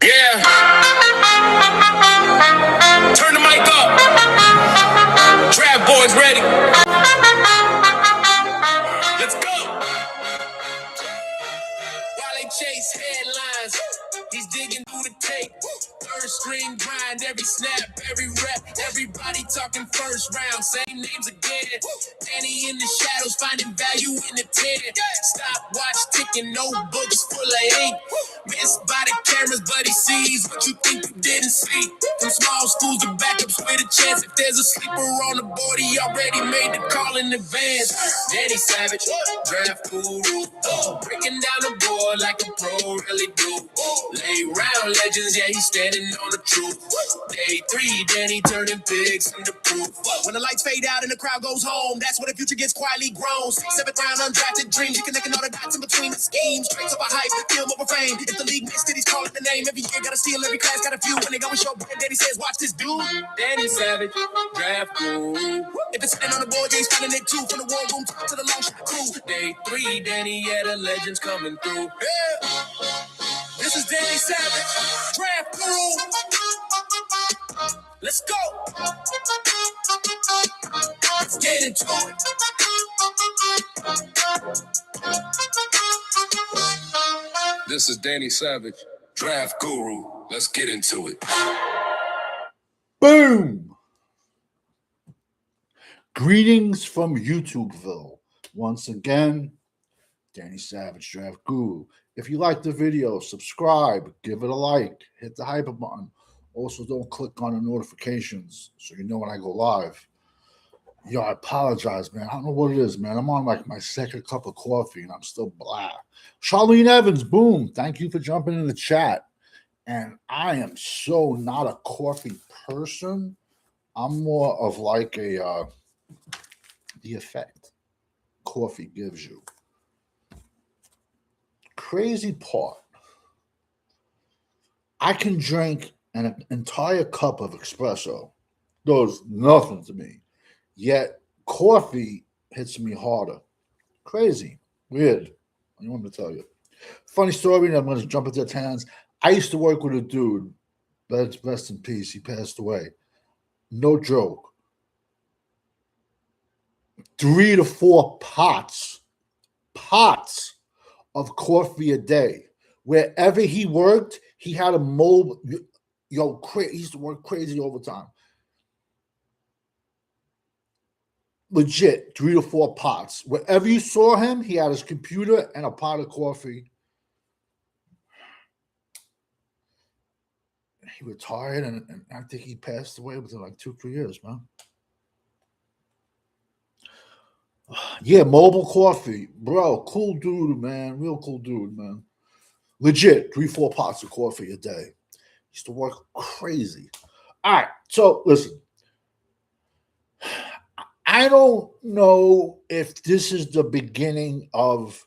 Yeah. Turn the mic up. Draft boys ready. Let's go. While they chase headlines, he's digging through the tape. Third string grind, every snap, every rep, everybody talking first round, same names again. Danny in the shadows, finding value in the 10. Stopwatch ticking, notebooks full of ink. Missed by the cameras, but he sees what you think you didn't see. From small schools to backups with a chance. If there's a sleeper on the board, he already made the call in advance. Danny Savage, draft guru, breaking down the board like a pro really do. Lay round legends, yeah, he's standing on the truth. Day 3, Danny turning pigs into proof. When the lights fade out and the crowd goes home, that's when the future gets quietly grown. 6th, 7th round, undrafted dreams. You connecting all the dots in between the schemes. Traits of a hype, film over fame. If the league missed it, he's calling the name. Every year got a steal, every class got a few. When they go and show bread, Danny says, watch this dude. Danny Savage, draft cool. If it's sitting on the board, Jay's finding it too. From the war room top to the long shot crew. Day 3, Danny, yeah, the legends coming through. Yeah. This is Danny Savage, draft guru. Let's go. Let's get into it. This is Danny Savage, draft guru. Let's get into it. Boom! Greetings from YouTubeville. Once again, Danny Savage, draft guru. If you like the video, subscribe, give it a like, hit the hype button. Also, don't click on the notifications so you know when I go live. Yo, I apologize, man. I don't know what it is, man. I'm on like my second cup of coffee and I'm still blah. Charlene Evans, boom. Thank you for jumping in the chat. And I am so not a coffee person. I'm more of like a the effect coffee gives you. Crazy part. I can drink an entire cup of espresso. Does nothing to me. Yet coffee hits me harder. Crazy. Weird. I want to tell you. Funny story, and I'm going to jump into 10 hands. I used to work with a dude. Rest in peace. He passed away. No joke. 3 to 4 pots of coffee a day. Wherever he worked, he had a mobile. He used to work crazy overtime. Legit, 3 to 4 pots. Wherever you saw him, he had his computer and a pot of coffee. He retired, and I think he passed away within like 2-3 years, man. Yeah, mobile coffee. Bro, cool dude, man. Real cool dude, man. Legit, 3-4 pots of coffee a day. Used to work crazy. All right, so listen. I don't know if this is the beginning of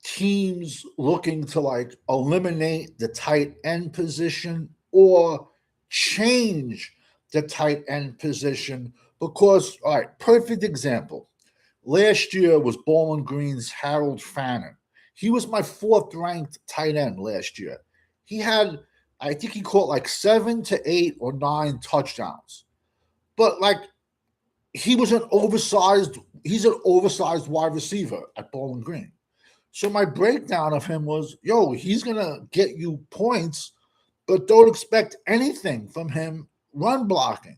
teams looking to like eliminate the tight end position or change the tight end position because, all right, perfect example. Last year was Bowling Green's Harold Fannin. He was my 4th ranked tight end last year. He had, I think he caught like 7 to 8 or 9 touchdowns. But like, he's an oversized wide receiver at Bowling Green. So my breakdown of him was, yo, he's going to get you points, but don't expect anything from him run blocking.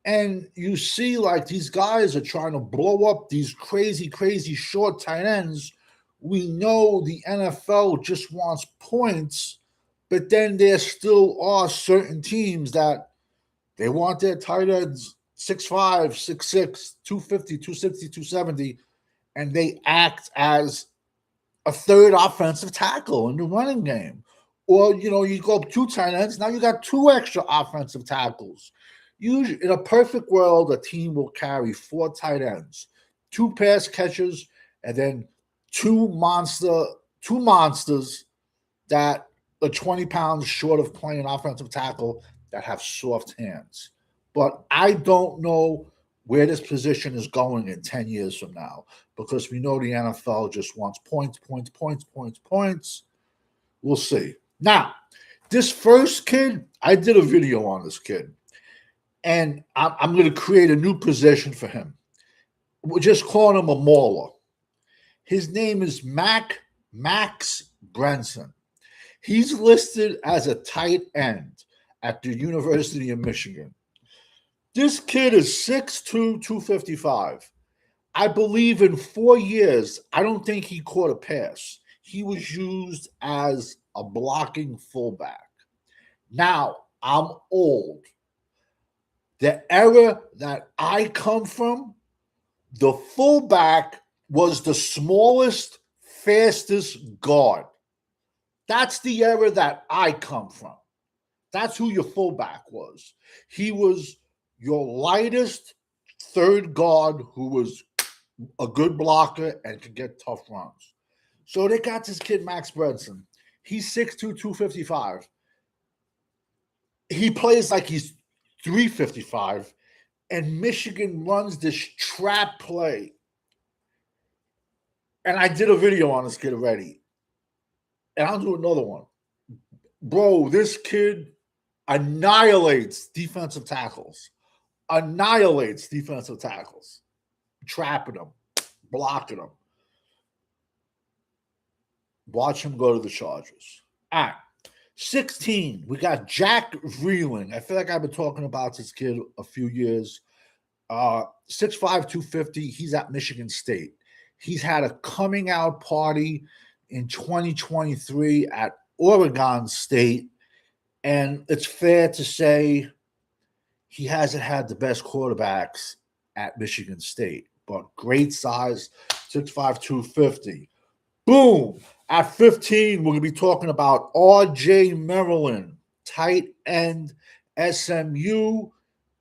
And you see like these guys are trying to blow up these crazy, crazy short tight ends. We know the NFL just wants points, but then there still are certain teams that they want their tight ends 6'5", 6'6", 250, 260, 270, and they act as a third offensive tackle in the running game. Or, you know, you go up 2 tight ends, now you got 2 extra offensive tackles. Usually, in a perfect world, a team will carry 4 tight ends, 2 pass catchers, and then 2 monsters that are 20 pounds short of playing offensive tackle that have soft hands. But I don't know where this position is going in 10 years from now because we know the NFL just wants points. We'll see. Now, this first kid, I did a video on this kid, and I'm going to create a new position for him. We're just calling him a mauler. His name is Max Brenson. He's listed as a tight end at the University of Michigan. This kid is 6'2", 255. I believe in 4 years, I don't think he caught a pass. He was used as a blocking fullback. Now, I'm old. The era that I come from, the fullback was the smallest, fastest guard. That's the era that I come from. That's who your fullback was. He was your lightest third guard who was a good blocker and could get tough runs. So they got this kid, Max Brenson. He's 6'2", 255. He plays like he's 355, and Michigan runs this trap play. And I did a video on this kid already. And I'll do another one. Bro, this kid annihilates defensive tackles. Trapping them, blocking them. Watch him go to the Chargers. All right. 16, we got Jack Veillings. I feel like I've been talking about this kid a few years. 6'5", 250. He's at Michigan State. He's had a coming out party in 2023 at Oregon State. And it's fair to say he hasn't had the best quarterbacks at Michigan State, but great size, 6'5", 250. Boom. At 15, we're going to be talking about R.J. Maryland, tight end, SMU.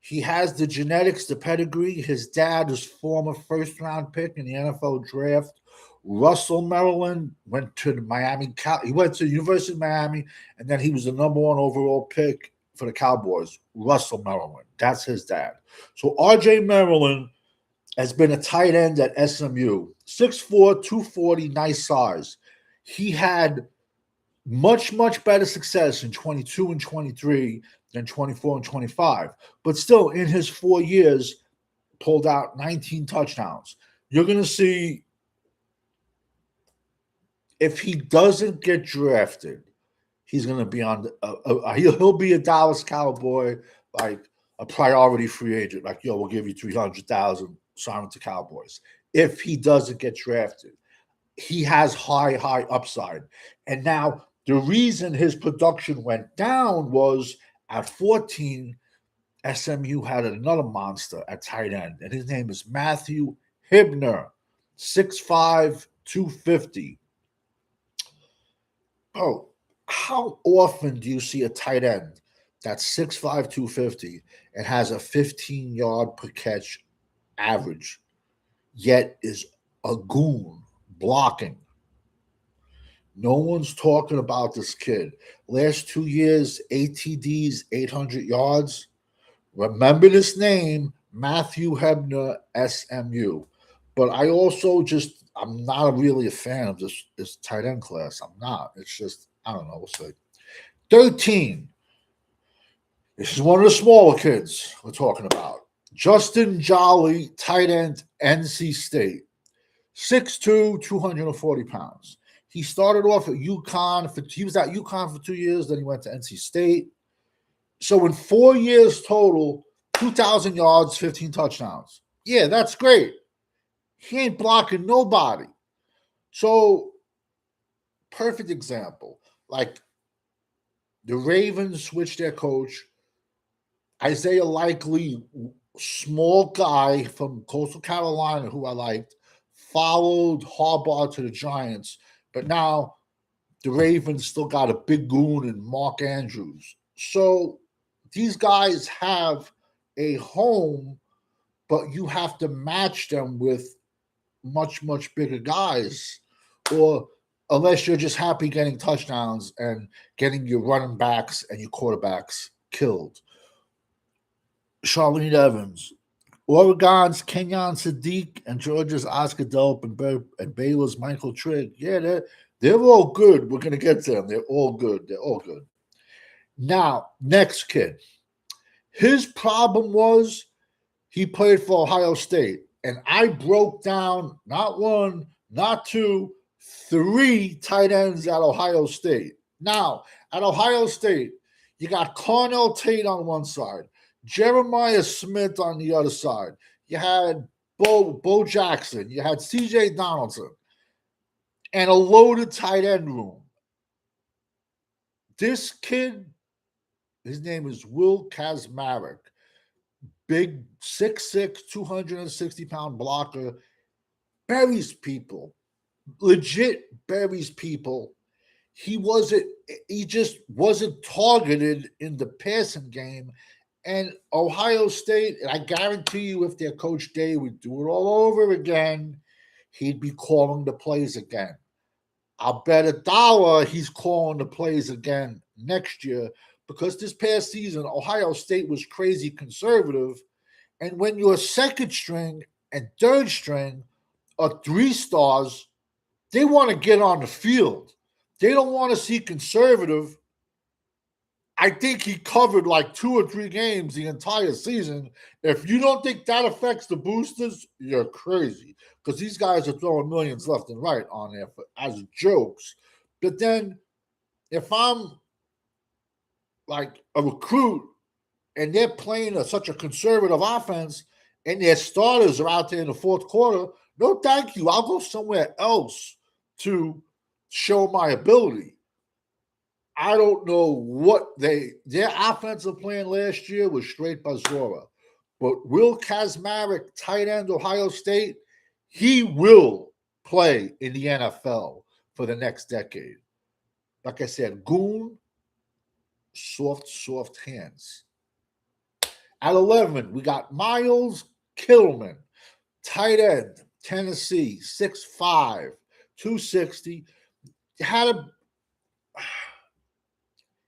He has the genetics, the pedigree. His dad is former first-round pick in the NFL draft. Russell Maryland went to the he went to the University of Miami, and then he was the number 1 overall pick for the Cowboys. Russell Maryland. That's his dad. So R.J. Maryland has been a tight end at SMU. 6'4", 240, nice size. He had much, much better success in 22 and 23 than 24 and 25. But still, in his 4 years, pulled out 19 touchdowns. You're going to see, if he doesn't get drafted, he's going to be on he'll be a Dallas Cowboy, like a priority free agent. Like, yo, we'll give you $300,000, sign to Cowboys. If he doesn't get drafted, he has high upside. And now the reason his production went down was at 14, SMU had another monster at tight end, and his name is Mathew Hibner, 6'5", 250. Oh, how often do you see a tight end that's 6'5", 250 and has a 15-yard per catch average, yet is a goon blocking? No one's talking about this kid. Last 2 years, 8 TDs, 800 yards. Remember this name, Mathew Hibner, SMU. But I also I'm not really a fan of this tight end class. I'm not. It's just, I don't know. We'll see. 13. This is one of the smaller kids we're talking about. Justin Jolly, tight end, NC State. 6'2", 240 pounds. He started off at UConn. He was at UConn for 2 years. Then he went to NC State. So in 4 years total, 2,000 yards, 15 touchdowns. Yeah, that's great. He ain't blocking nobody. So, perfect example. Like, the Ravens switched their coach. Isaiah Likely, small guy from Coastal Carolina who I liked, followed Harbaugh to the Giants. But now the Ravens still got a big goon in Mark Andrews. So these guys have a home, but you have to match them with much, much bigger guys, or unless you're just happy getting touchdowns and getting your running backs and your quarterbacks killed. Charlene Evans, Oregon's Kenyon Sadiq, and Georgia's Oscar Delp, and Baylor's Michael Trigg. Yeah, They're all good. We're going to get to them. They're all good. They're all good. Now, next kid. His problem was he played for Ohio State. And I broke down not one, not two, three tight ends at Ohio State. Now, at Ohio State, you got Cornell Tate on one side, Jeremiah Smith on the other side. You had Bo Jackson. You had C.J. Donaldson. And a loaded tight end room. This kid, his name is Will Kacmarek. Big 6'6", 260-pound blocker. Buries people. Legit buries people. He just wasn't targeted in the passing game. And Ohio State, and I guarantee you if their coach Day would do it all over again, he'd be calling the plays again. I'll bet $1 he's calling the plays again next year because this past season, Ohio State was crazy conservative. And when your second string and third string are 3 stars, they want to get on the field. They don't want to see conservative. I think he covered like 2 or 3 games the entire season. If you don't think that affects the boosters, you're crazy. Because these guys are throwing millions left and right on there as jokes. But then if I'm like a recruit and they're playing such a conservative offense and their starters are out there in the fourth quarter, no thank you. I'll go somewhere else to show my ability. I don't know what their offensive plan last year was straight Bazora. But Will Kacmarek, tight end, Ohio State, he will play in the NFL for the next decade. Like I said, goon, soft hands. At 11, we got Miles Kitselman, tight end, Tennessee, 6'5", 260.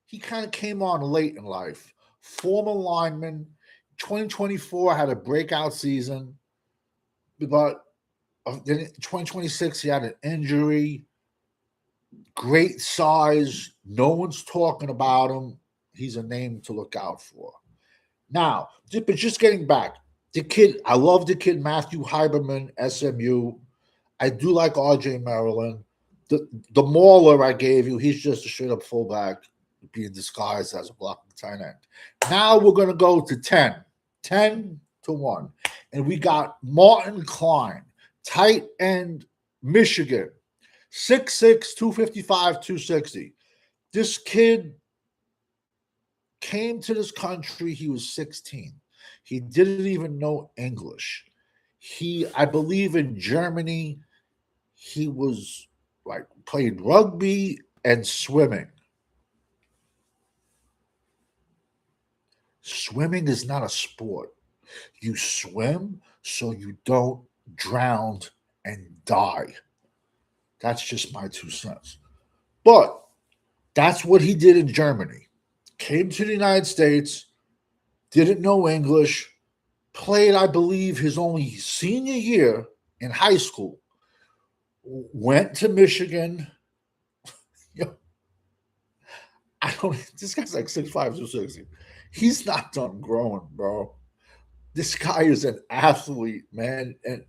He kind of came on late in life. Former lineman, 2024 had a breakout season, but then in 2026 he had an injury. Great size. No one's talking about him. He's a name to look out for. Now, but just getting back, the kid, I love the kid Mathew Hibner, SMU. I do like RJ Maryland. The MAULER I gave you, he's just a straight-up fullback being disguised as a blocking tight end. Now we're going to go to 10 to 1. And we got Martin Klein, tight end, Michigan, 6'6", 255, 260. This kid came to this country, he was 16. He didn't even know English. I believe in Germany, he was like played rugby and swimming. Swimming is not a sport. You swim so you don't drown and die. That's just my 2 cents. But that's what he did in Germany. Came to the United States, didn't know English, played, I believe, his only senior year in high school, went to Michigan. This guy's like 6'5", 260. He's not done growing, bro. This guy is an athlete, man. And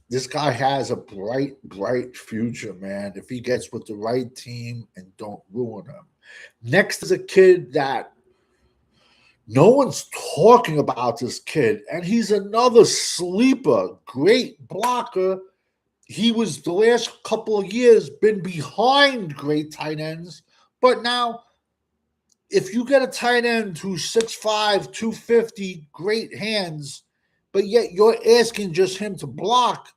this guy has a bright future, man, if he gets with the right team and don't ruin him. Next is a kid that no one's talking about this kid, and he's another sleeper, great blocker. He was the last couple of years been behind great tight ends, but now if you get a tight end who's 6'5", 250, great hands, but yet you're asking just him to block,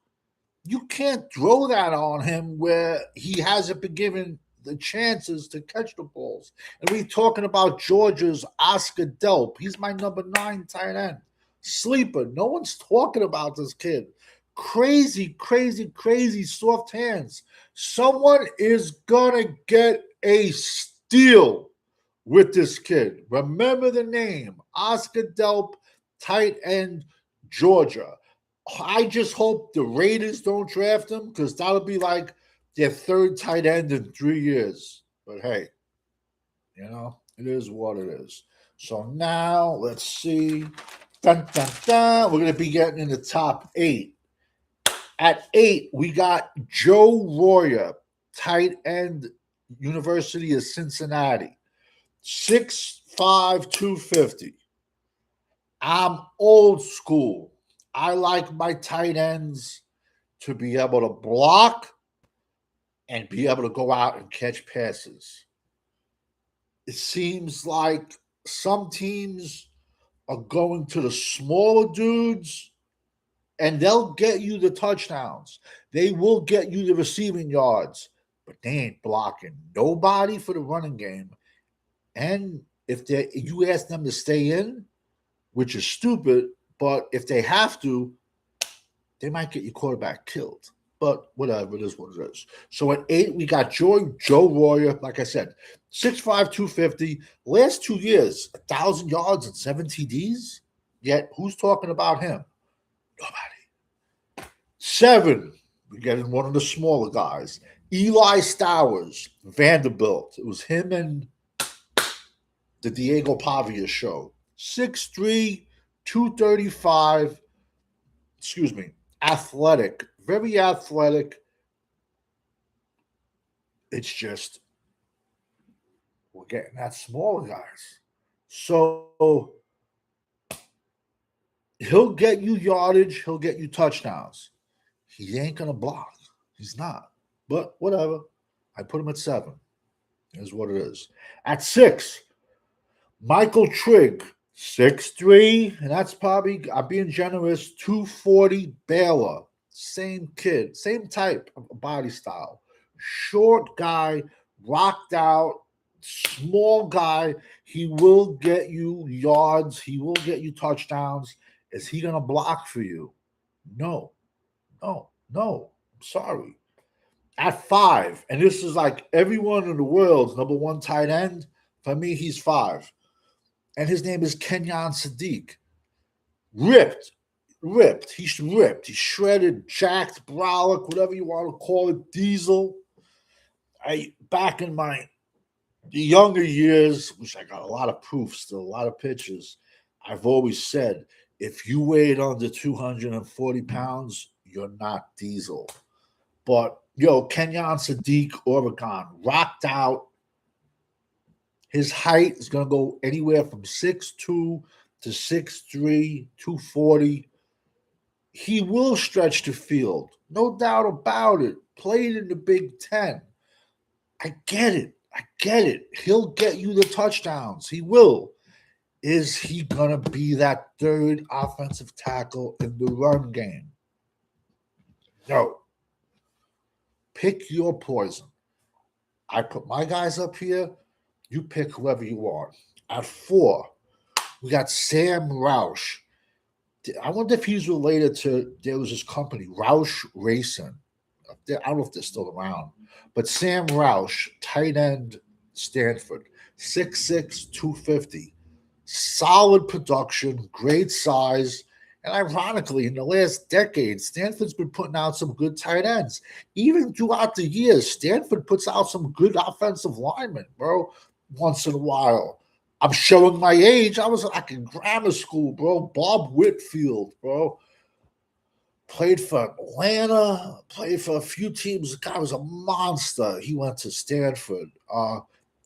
you can't throw that on him where he hasn't been given the chances to catch the balls. And we're talking about Georgia's Oscar Delp. He's my number 9 tight end. Sleeper. No one's talking about this kid. Crazy soft hands. Someone is going to get a steal with this kid. Remember the name. Oscar Delp, tight end, Georgia. I just hope the Raiders don't draft him because that'll be like their third tight end in 3 years. But hey, it is what it is. So now let's see. Dun, dun, dun. We're going to be getting in the top 8. At 8, we got Joe Royer, tight end, University of Cincinnati. 6'5", 250. I'm old school. I like my tight ends to be able to block and be able to go out and catch passes. It seems like some teams are going to the smaller dudes and they'll get you the touchdowns. They will get you the receiving yards, but they ain't blocking nobody for the running game. And if you ask them to stay in, which is stupid, but if they have to, they might get your quarterback killed. But whatever, it is what it is. So at 8, we got Joe Royer, like I said, 6'5", 250. Last 2 years, 1,000 yards and 7 TDs. Yet, who's talking about him? Nobody. 7, we're getting one of the smaller guys. Eli Stowers, Vanderbilt. It was him and the Diego Pavia show. 6'3", 235. Excuse me. Athletic. Very athletic. It's just we're getting that smaller guys. So he'll get you yardage. He'll get you touchdowns. He ain't going to block. He's not. But whatever. I put him at 7. Is what it is. At 6, Michael Trigg, 6'3", and that's probably, I'm being generous, 240 Baylor. Same kid, same type of body style. Short guy, rocked out, small guy. He will get you yards. He will get you touchdowns. Is he going to block for you? No. I'm sorry. At 5, and this is like everyone in the world's number 1 tight end. For me, he's 5. And his name is Kenyon Sadiq. Ripped. He's ripped. He's shredded, jacked, brolic, whatever you want to call it, diesel. Back in my younger years, which I got a lot of proof still, a lot of pictures, I've always said, if you weighed under 240 pounds, you're not diesel. But, Kenyon Sadiq, Oregon, rocked out. His height is going to go anywhere from 6'2" to 6'3", 240. He will stretch the field. No doubt about it. Played in the Big Ten. I get it. He'll get you the touchdowns. He will. Is he going to be that third offensive tackle in the run game? No. Pick your poison. I put my guys up here. You pick whoever you want. At 4, we got Sam Roush. I wonder if he's related to, there was this company, Roush Racing. I don't know if they're still around. But Sam Roush, tight end, Stanford, 6'6", 250. Solid production, great size. And ironically, in the last decade, Stanford's been putting out some good tight ends. Even throughout the years, Stanford puts out some good offensive linemen, bro, once in a while. I'm showing my age. I was like in grammar school, bro. Bob Whitfield, bro. Played for Atlanta, played for a few teams. The guy was a monster. He went to Stanford.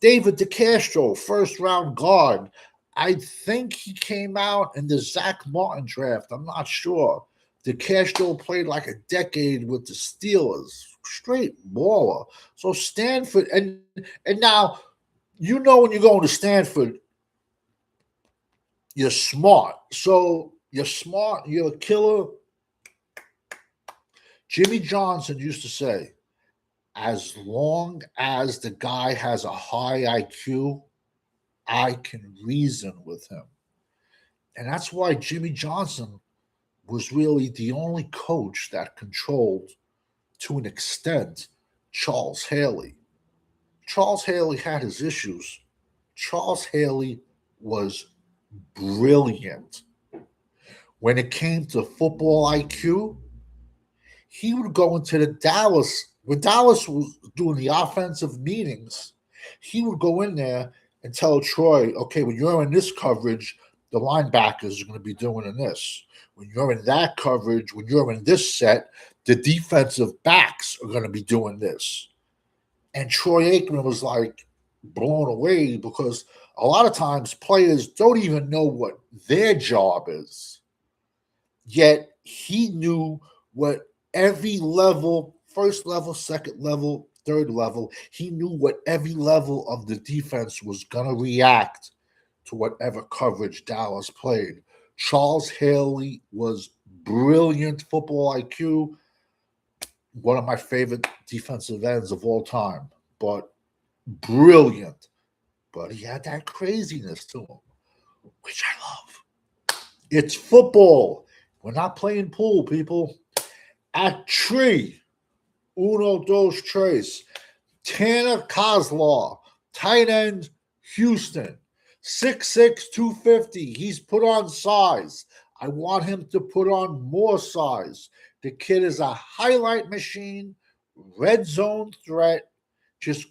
David DeCastro, first-round guard. I think he came out in the Zach Martin draft. I'm not sure. DeCastro played like a decade with the Steelers. Straight baller. So Stanford, and now, when you're going to Stanford, you're smart. So you're smart, you're a killer. Jimmy Johnson used to say, as long as the guy has a high IQ, I can reason with him. And that's why Jimmy Johnson was really the only coach that controlled, to an extent, Charles Haley. Charles Haley had his issues. Charles Haley was brilliant. When it came to football IQ, he would go into the Dallas, when Dallas was doing the offensive meetings, he would go in there and tell Troy, okay, when you're in this coverage, the linebackers are going to be doing this. When you're in that coverage, when you're in this set, the defensive backs are going to be doing this. And Troy Aikman was like blown away because a lot of times players don't even know what their job is. Yet he knew what every level, first level, second level, third level, he knew what every level of the defense was going to react to whatever coverage Dallas played. Charles Haley was brilliant football IQ, one of my favorite defensive ends of all time, but brilliant. But he had that craziness to him, which I love. It's football. We're not playing pool, people. At tree, uno, dos, tres. Tanner Kozlaw, tight end, Houston. 6'6", 250. He's put on size. I want him to put on more size. The kid is a highlight machine, red zone threat, just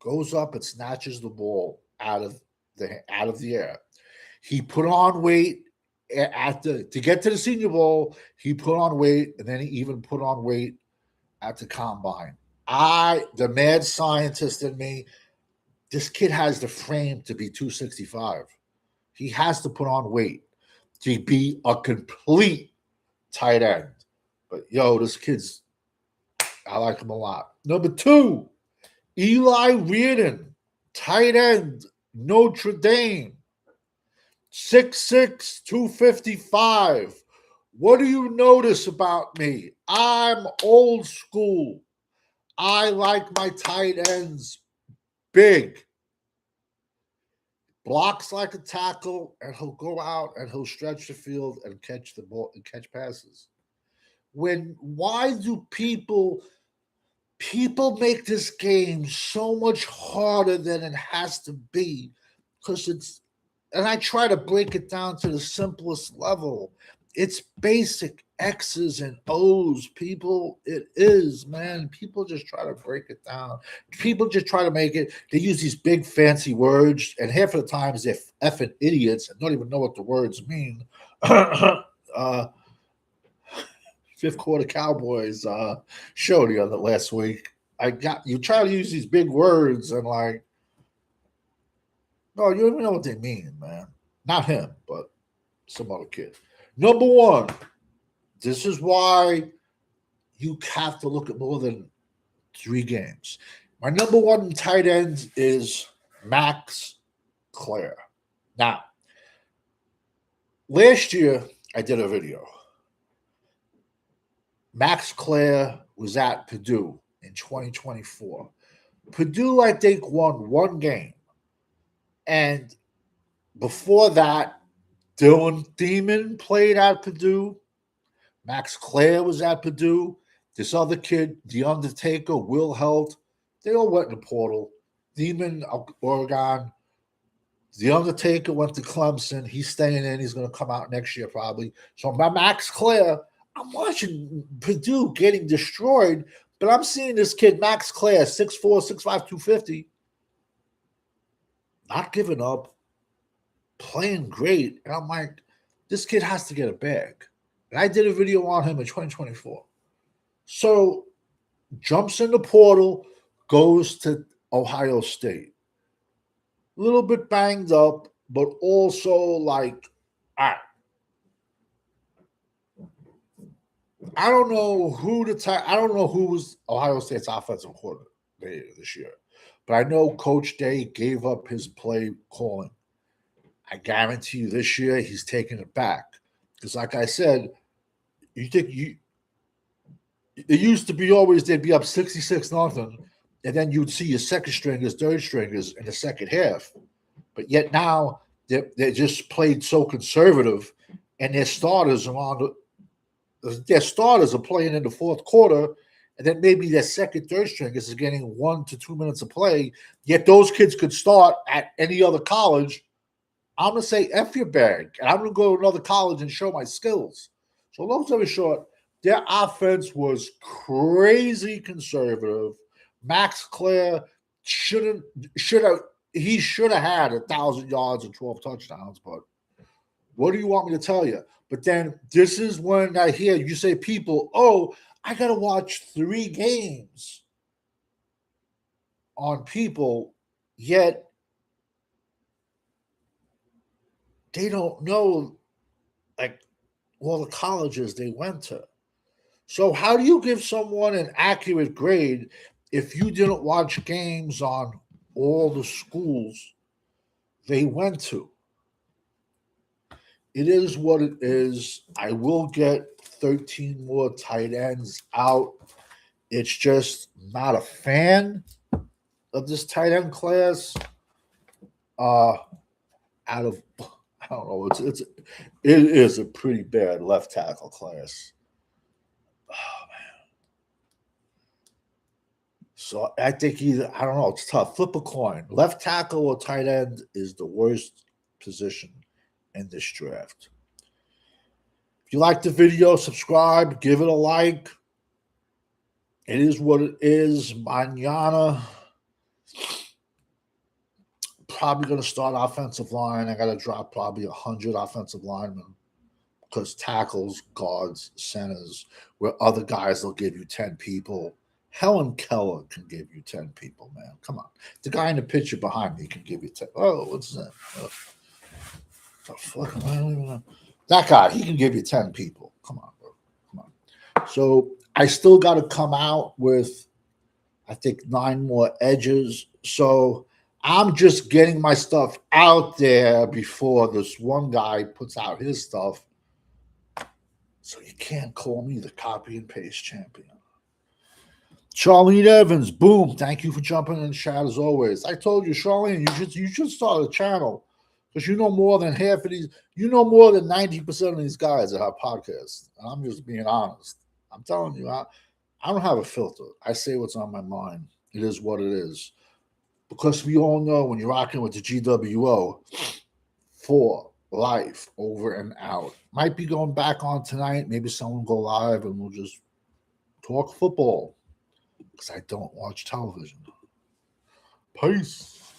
goes up and snatches the ball out of the air. He put on weight to get to the Senior Bowl. He put on weight, and then he even put on weight at the combine. The mad scientist in me, this kid has the frame to be 265. He has to put on weight to be a complete tight end. But this kid's, I like him a lot. Number 2, Eli Raridon, tight end, Notre Dame. 6'6", 255. What do you notice about me? I'm old school. I like my tight ends big. Blocks like a tackle, and he'll go out and he'll stretch the field and catch the ball and catch passes. Why do people make this game so much harder than it has to be? Because and I try to break it down to the simplest level. It's basic X's and O's, people. It is, man. People just try to break it down. People just try to make it. They use these big fancy words, and half of the times they're effing idiots and don't even know what the words mean. Fifth Quarter Cowboys show the other last week. You try to use these big words and no, you don't even know what they mean, man. Not him, but some other kid. Number 1, this is why you have to look at more than 3 games. My number 1 tight end is Max Klare. Now, last year I did a video. Max Klare was at Purdue in 2024. Purdue, I think, won 1 game. And before that, Dylan Thiemann played at Purdue. Max Klare was at Purdue. This other kid, The Undertaker, Will Held, they all went in the portal. Thiemann, Oregon. The Undertaker went to Clemson. He's staying in. He's going to come out next year probably. So my Max Klare, I'm watching Purdue getting destroyed, but I'm seeing this kid, Max Klare, 6'4", 6'5", 250, not giving up, playing great. And I'm like, this kid has to get a bag. And I did a video on him in 2024. So jumps in the portal, goes to Ohio State. A little bit banged up, but also like, all right. I don't know who was Ohio State's offensive coordinator this year, but I know Coach Day gave up his play calling. I guarantee you this year he's taking it back. Because like I said, it used to be always they'd be up 66-0, and then you'd see your second stringers, third stringers in the second half. But yet now they just played so conservative, and their starters are playing in the fourth quarter, and then maybe their second, third stringers is getting 1 to 2 minutes of play. Yet those kids could start at any other college I'm going to say F your bag, and I'm going to go to another college and show my skills. So long story short, their offense was crazy conservative. Max Klare should have had 1,000 yards and 12 touchdowns, but what do you want me to tell you? But then this is when I hear you say, people, oh, I got to watch 3 games on people, yet they don't know like all the colleges they went to. So how do you give someone an accurate grade if you didn't watch games on all the schools they went to? It is what it is. I will get 13 more tight ends out. It's just not a fan of this tight end class. Out of I don't know, it is a pretty bad left tackle class. Oh, man. So I think either I don't know. It's tough. Flip a coin. Left tackle or tight end is the worst position in this draft. If you like the video, subscribe, give it a like. It is what it is. Mañana, probably going to start offensive line. I got to drop probably 100 offensive linemen because tackles, guards, centers, where other guys will give you 10 people. Helen Keller can give you 10 people, man. Come on. The guy in the picture behind me can give you 10. Oh, what's that? The fuck? I don't even know. That guy, he can give you 10 people. Come on, bro. Come on. So I still got to come out with, I think, 9 more edges. So I'm just getting my stuff out there before this one guy puts out his stuff. So you can't call me the copy and paste champion. Charlene Evans, boom. Thank you for jumping in the chat as always. I told you, Charlene, you should start a channel because you know more than half of these. You know more than 90% of these guys that have podcasts. And I'm just being honest. I'm telling you, I don't have a filter. I say what's on my mind. It is what it is. Because we all know when you're rocking with the GWO, for life, over and out. Might be going back on tonight. Maybe someone will go live and we'll just talk football. Because I don't watch television. Peace.